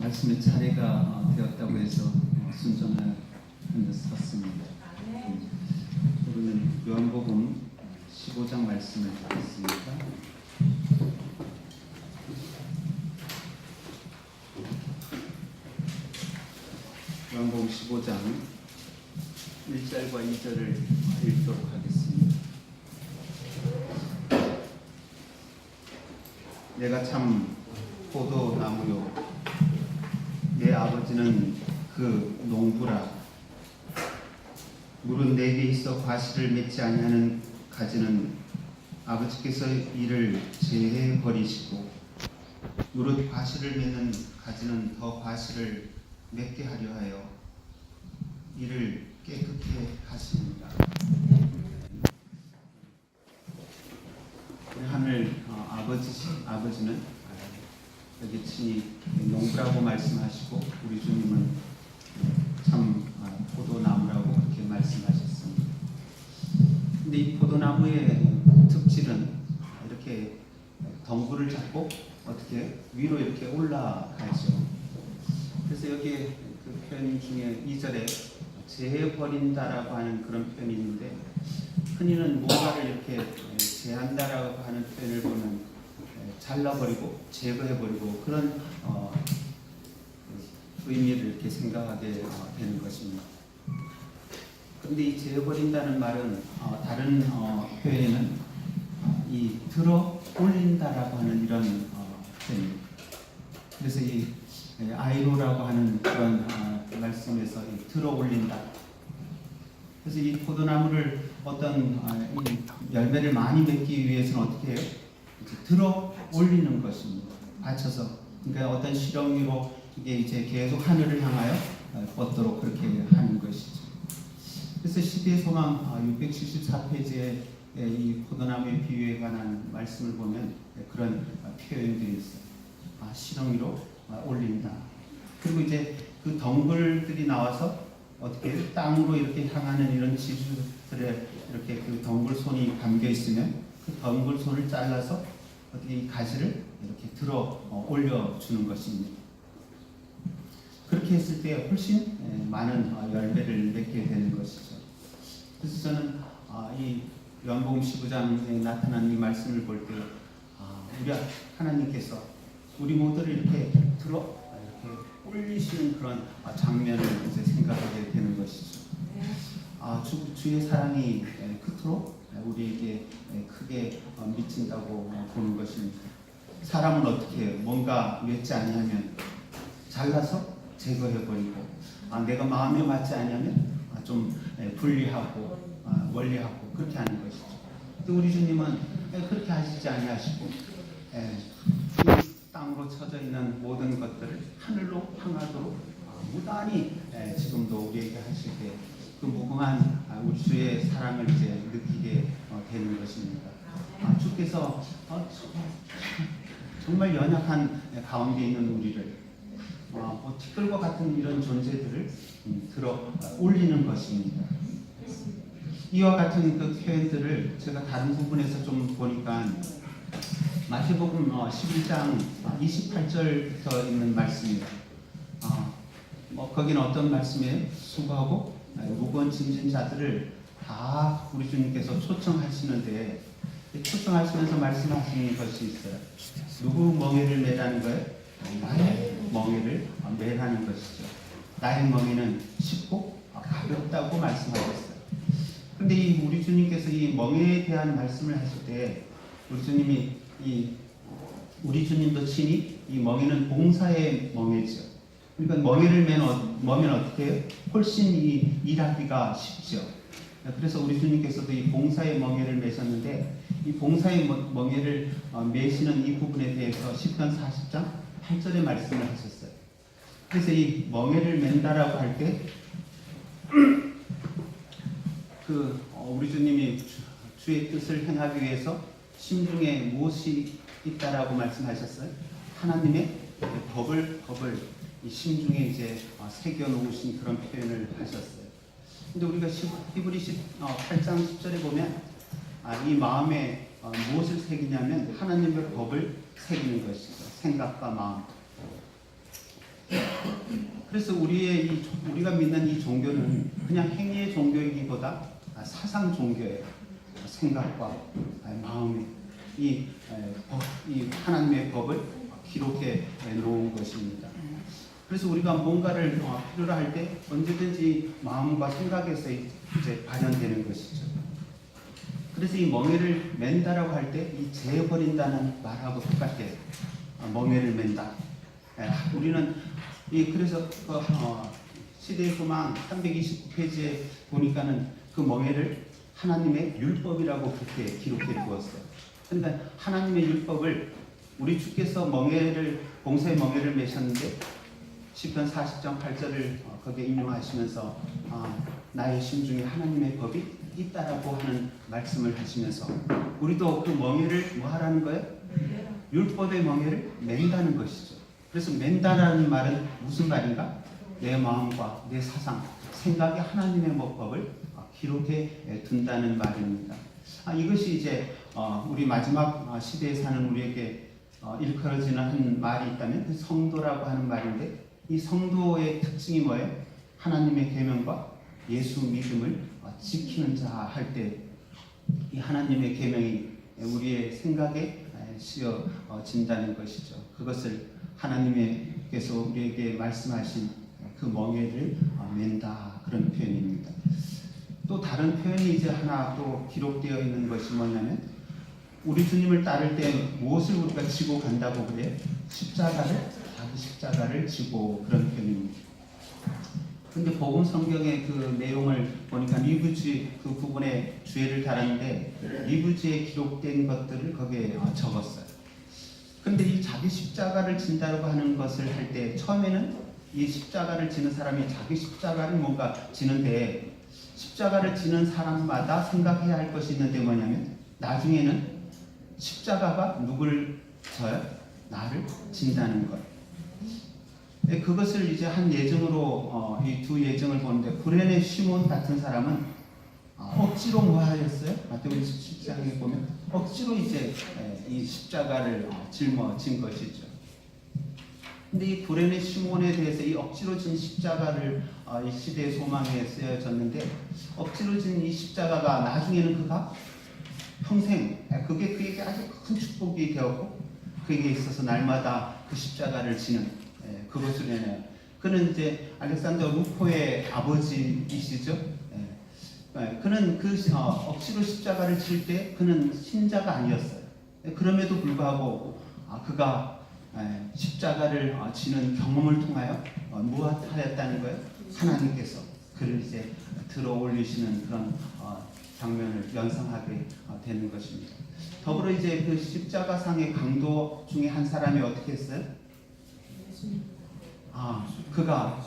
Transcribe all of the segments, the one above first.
말씀의 차례가 되었다고 해서 순전하게 섰습니다. 우리는 요한복음 15장 말씀을 듣겠습니다. 요한복음 15장 1절과 2절을 읽도록 하겠습니다. 내가 참 포도나무요 내 아버지는 그 농부라. 물은 내게 있어 과실을 맺지 아니하는 가지는 아버지께서 이를 제해 버리시고 무릇 과실을 맺는 가지는 더 과실을 맺게 하려 하여 이를 깨끗게 하십니다. 하늘 아버지는 여기 친히 농부라고 말씀하시고 우리 주님은 참 포도나무라고 그렇게 말씀하셨습니다. 근데 이 포도나무의 특질은 이렇게 덩굴을 잡고 어떻게 위로 이렇게 올라가죠. 그래서 여기에 그 표현 중에 2절에 제해버린다라고 하는 그런 표현이 있는데, 흔히는 뭔가를 이렇게 제한다라고 하는 표현을 보면 잘라버리고 제거해버리고 그런 의미를 이렇게 생각하게 되는 것입니다. 그런데 이 제거버린다는 말은 다른 표현에는 이 들어 올린다라고 하는 이런 표현입니다. 그래서 이 아이로라고 하는 그런 말씀에서 이 들어 올린다. 그래서 이 포도나무를 어떤 이 열매를 많이 맺기 위해서는 어떻게 해요? 들어 올리는 것입니다. 받쳐서. 그러니까 어떤 실험으로 이게 이제 계속 하늘을 향하여 뻗도록 그렇게 하는 것이죠. 그래서 시대의 소망 674페이지에 이 포도나무의 비유에 관한 말씀을 보면 그런 표현들이 있어요. 실험으로 올린다. 그리고 이제 그 덩굴들이 나와서 어떻게 땅으로 이렇게 향하는 이런 지주들의 이렇게 그 덩굴손이 감겨 있으면 그 덩굴손을 잘라서 어떻게 이 가지를 이렇게 들어 올려주는 것입니다. 그렇게 했을 때 훨씬 많은 열매를 맺게 되는 것이죠. 그래서 저는 이 요한복음 15장에 나타난 이 말씀을 볼 때 우리 하나님께서 우리 모두를 이렇게 들어 이렇게 올리시는 그런 장면을 이제 생각하게 되는 것이죠. 주의 사랑이 그토록 우리에게 크게 미친다고 보는 것입니다. 사람은 어떻게 뭔가 맺지 아니하면 잘라서 제거해버리고 내가 마음에 맞지 않으면 좀 분리하고 멀리하고 그렇게 하는 것이죠. 근데 우리 주님은 그렇게 하시지 아니하시고 땅으로 쳐져 있는 모든 것들을 하늘로 향하도록 무단히 지금도 우리에게 하실 때 그 무궁한 우리 주의 사랑을 이제 느끼게 되는 것입니다. 주께서 정말 연약한 가운데 있는 우리를 티끌과 같은 이런 존재들을 들어 올리는 것입니다. 이와 같은 그 표현들을 제가 다른 부분에서 좀 보니까 마태복음 11장 28절부터 있는 말씀이에요. 거기는 어떤 말씀이에요? 수고하고 무거운 짐진 자들을 다 우리 주님께서 초청하시는데 초청하시면서 말씀하시는 것이 있어요. 누구 멍에를 매라는 거예요? 나의 멍에를 매라는 것이죠. 나의 멍에는 쉽고 가볍다고 말씀하셨어요. 그런데 이 우리 주님께서 이 멍에에 대한 말씀을 하실 때 우리 주님이 우리 주님도 친히 이 멍에는 봉사의 멍에죠. 그러니까 멍에를 매면 어떻게 해요? 훨씬 이 일하기가 쉽죠. 그래서 우리 주님께서도 이 봉사의 멍에를 매셨는데 이 봉사의 멍에를 매시는 이 부분에 대해서 시편 40장 8절의 말씀을 하셨어요. 그래서 이 멍에를 맨다라고 할 때 우리 주님이 주의 뜻을 행하기 위해서 심중에 무엇이 있다라고 말씀하셨어요? 하나님의 법을 이 심중에 이제 새겨 놓으신 그런 표현을 하셨어요. 근데 우리가 히브리서 8장 10절에 보면 이 마음에 무엇을 새기냐면 하나님의 법을 새기는 것이죠. 생각과 마음. 그래서 우리가 믿는 이 종교는 그냥 행위의 종교이기보다 사상 종교예요. 생각과 마음이 이 하나님의 법을 기록해 놓은 것입니다. 그래서 우리가 뭔가를 필요로 할 때 언제든지 마음과 생각에서 이제 발현되는 것이죠. 그래서 이 멍에를 맨다라고 할 때 이 재버린다는 말하고 똑같아요. 멍에를 맨다. 우리는 그래서 시대의 소망 329페이지에 보니까는 그 멍에를 하나님의 율법이라고 그렇게 기록해 두었어요. 그러니까 하나님의 율법을 우리 주께서 봉사의 멍에를 매셨는데 시편 40장 8절을 거기에 인용하시면서 나의 심중에 하나님의 법이 있다라고 하는 말씀을 하시면서 우리도 그 멍에를 뭐 하라는 거예요? 율법의 멍에를 맨다는 것이죠. 그래서 맨다라는 말은 무슨 말인가? 내 마음과 내 사상, 생각에 하나님의 법을 기록해 둔다는 말입니다. 이것이 이제 우리 마지막 시대에 사는 우리에게 일컬어지는 한 말이 있다면 성도라고 하는 말인데 이 성도의 특징이 뭐예요? 하나님의 계명과 예수 믿음을 지키는 자 할 때 이 하나님의 계명이 우리의 생각에 씌어진다는 것이죠. 그것을 하나님께서 우리에게 말씀하신 그 멍에를 맨다 그런 표현입니다. 또 다른 표현이 이제 하나 또 기록되어 있는 것이 뭐냐면 우리 주님을 따를 때 무엇을 우리가 지고 간다고 그래요? 자기 십자가를 지고 그런 표현입니다. 근데 복음 성경의 그 내용을 보니까 리브지 그 부분에 주애를 달았는데 리브지에 기록된 것들을 거기에 적었어요. 근데 이 자기 십자가를 진다고 하는 것을 할 때 처음에는 이 십자가를 지는 사람이 자기 십자가를 뭔가 지는데 십자가를 지는 사람마다 생각해야 할 것이 있는데 뭐냐면 나중에는 십자가가 누굴 져요? 나를 진다는 것. 그것을 이제 한 예증으로 이 두 예증을 보는데 구레네 시몬 같은 사람은 억지로 뭐 하였어요? 마태복음 17장에 보면 억지로 이제 이 십자가를 짊어진 것이죠. 근데 이 구레네 시몬에 대해서 이 억지로 진 십자가를 이 시대의 소망에 쓰여졌는데 억지로 진 이 십자가가 나중에는 그가 평생 그에게 아주 큰 축복이 되었고 그에게 있어서 날마다 그 십자가를 지는 그것으로 인해 그는 이제 알렉산더 루포의 아버지이시죠. 그는 억지로 십자가를 칠 때 그는 신자가 아니었어요. 그럼에도 불구하고 그가 십자가를 지는 경험을 통하여 무엇하였다는 거예요? 하나님께서 그를 이제 들어 올리시는 그런 장면을 연상하게 되는 것입니다. 더불어 이제 그 십자가상의 강도 중에 한 사람이 어떻게 했어요? 그가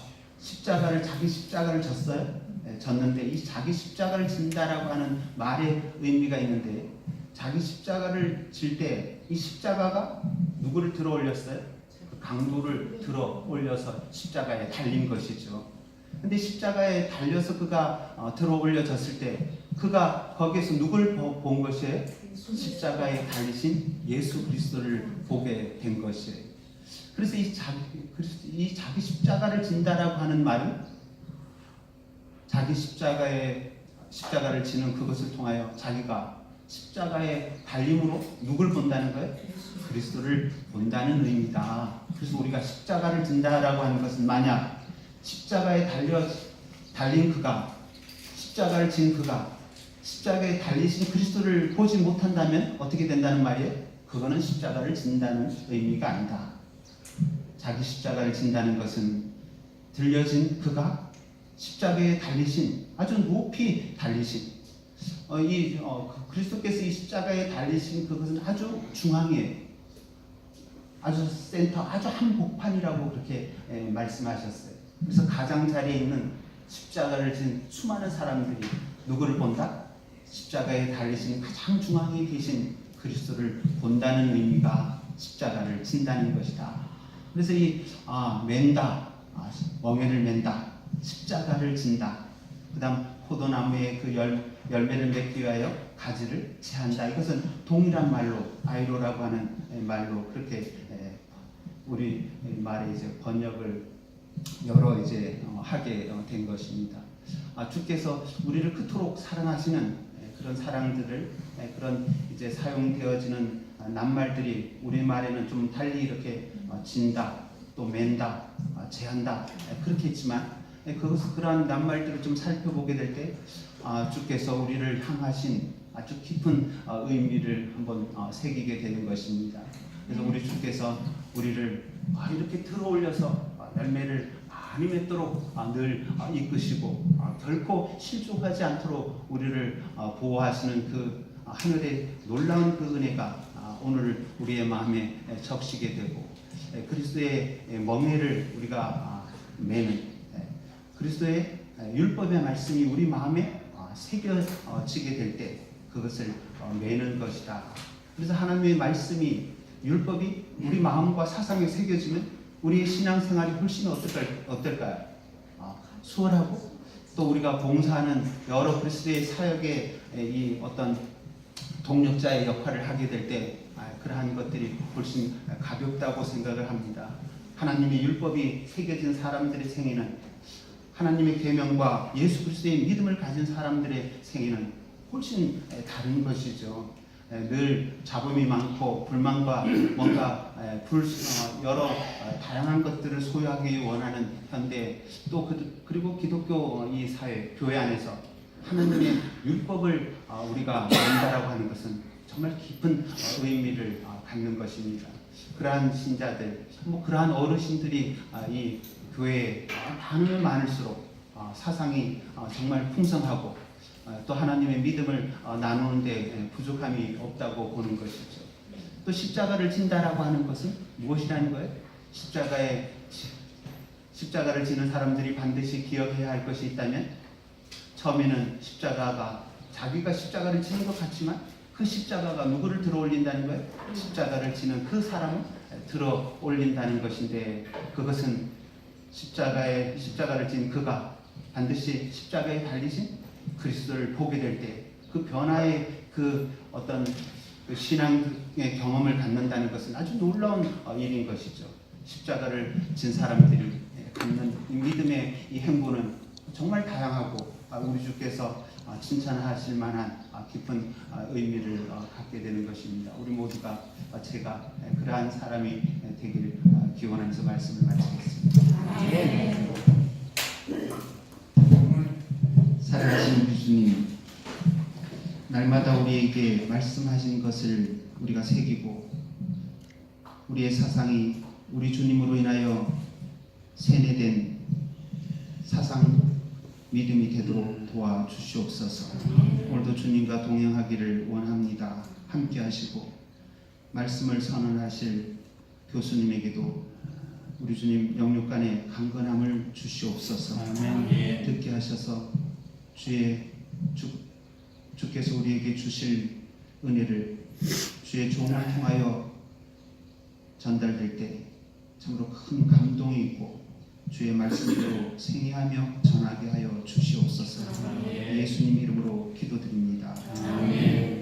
자기 십자가를 졌어요. 졌는데 이 자기 십자가를 진다라고 하는 말의 의미가 있는데 자기 십자가를 질 때 이 십자가가 누구를 들어 올렸어요? 강도를 들어 올려서 십자가에 달린 것이죠. 근데 십자가에 달려서 그가 들어 올려졌을 때 그가 거기에서 누굴 본 것이에요? 십자가에 달리신 예수 그리스도를 보게 된 것이에요. 그래서 이 자기 십자가를 진다라고 하는 말은 자기 십자가를 지는 그것을 통하여 자기가 십자가의 달림으로 누굴 본다는 거예요? 그리스도를 본다는 의미다. 그래서 우리가 십자가를 진다라고 하는 것은 만약 십자가에 달린 그가 십자가를 진 그가 십자가에 달리신 그리스도를 보지 못한다면 어떻게 된다는 말이에요? 그거는 십자가를 진다는 의미가 아니다. 자기 십자가를 진다는 것은 들려진 그가 십자가에 달리신 아주 높이 달리신 그리스도께서 이 십자가에 달리신 그것은 아주 중앙에 아주 센터 아주 한복판이라고 그렇게 말씀하셨어요. 그래서 가장자리에 있는 십자가를 진 수많은 사람들이 누구를 본다? 십자가에 달리신 가장 중앙에 계신 그리스도를 본다는 의미가 십자가를 진다는 것이다. 그래서 맨다, 멍에를 맨다, 십자가를 진다. 그 다음 포도나무의 그 열매를 맺기 위하여 가지를 제한다. 이것은 동일한 말로 아이로라고 하는 말로 그렇게 우리 말에 이제 번역을 여러 이제 하게 된 것입니다. 주께서 우리를 그토록 사랑하시는 그런 사랑들을 그런 이제 사용되어지는 낱말들이 우리 말에는 좀 달리 이렇게 진다, 또 맨다, 제한다 그렇게 했지만 그러한 낱말들을 좀 살펴보게 될 때 주께서 우리를 향하신 아주 깊은 의미를 한번 새기게 되는 것입니다. 그래서 우리 주께서 우리를 이렇게 들어올려서 열매를 많이 맺도록 늘 이끄시고 결코 실족하지 않도록 우리를 보호하시는 그 하늘의 놀라운 그 은혜가 오늘 우리의 마음에 적시게 되고 그리스도의 멍에를 우리가 매는 그리스도의 율법의 말씀이 우리 마음에 새겨지게 될 때 그것을 매는 것이다. 그래서 하나님의 말씀이 율법이 우리 마음과 사상에 새겨지면 우리의 신앙생활이 훨씬 어떨까요? 수월하고 또 우리가 봉사하는 여러 그리스도의 사역의 이 어떤 동력자의 역할을 하게 될 때 그러한 것들이 훨씬 가볍다고 생각을 합니다. 하나님의 율법이 새겨진 사람들의 생애는 하나님의 계명과 예수 그리스도의 믿음을 가진 사람들의 생애는 훨씬 다른 것이죠. 늘 잡음이 많고 불만과 뭔가 여러 다양한 것들을 소유하기 원하는 현대 또 그리고 기독교 이 사회 교회 안에서 하나님의 율법을 우리가 안다라고 하는 것은 정말 깊은 의미를 갖는 것입니다. 그러한 신자들, 그러한 어르신들이 이 교회에 많으면 많을수록 사상이 정말 풍성하고 또 하나님의 믿음을 나누는데 부족함이 없다고 보는 것이죠. 또 십자가를 진다라고 하는 것은 무엇이라는 거예요? 십자가를 지는 사람들이 반드시 기억해야 할 것이 있다면 처음에는 십자가가 자기가 십자가를 지는 것 같지만 그 십자가가 누구를 들어 올린다는 거예요? 십자가를 지는 그 사람을 들어 올린다는 것인데 그것은 십자가를 진 그가 반드시 십자가에 달리신 그리스도를 보게 될 때 그 변화의 그 어떤 그 신앙의 경험을 갖는다는 것은 아주 놀라운 일인 것이죠. 십자가를 진 사람들이 갖는 이 믿음의 이 행보는 정말 다양하고 우리 주께서 칭찬하실 만한 깊은 의미를 갖게 되는 것입니다. 우리 모두가 제가 그러한 사람이 되기를 기원하면서 말씀을 마치겠습니다. 네. 사랑하시는 우리 주님, 날마다 우리에게 말씀하신 것을 우리가 새기고 우리의 사상이 우리 주님으로 인하여 세뇌된 사상 믿음이 되도록 도와주시옵소서. 오늘도 주님과 동행하기를 원합니다. 함께 하시고 말씀을 선언하실 교수님에게도 우리 주님 영육간의 강건함을 주시옵소서. 아멘. 듣게 하셔서 주께서 우리에게 주실 은혜를 주의 종을 통하여 전달될 때 참으로 큰 감동이 있고 주의 말씀으로 생애하며 전하게 하여 주시옵소서. 예수님 이름으로 기도드립니다. 아멘.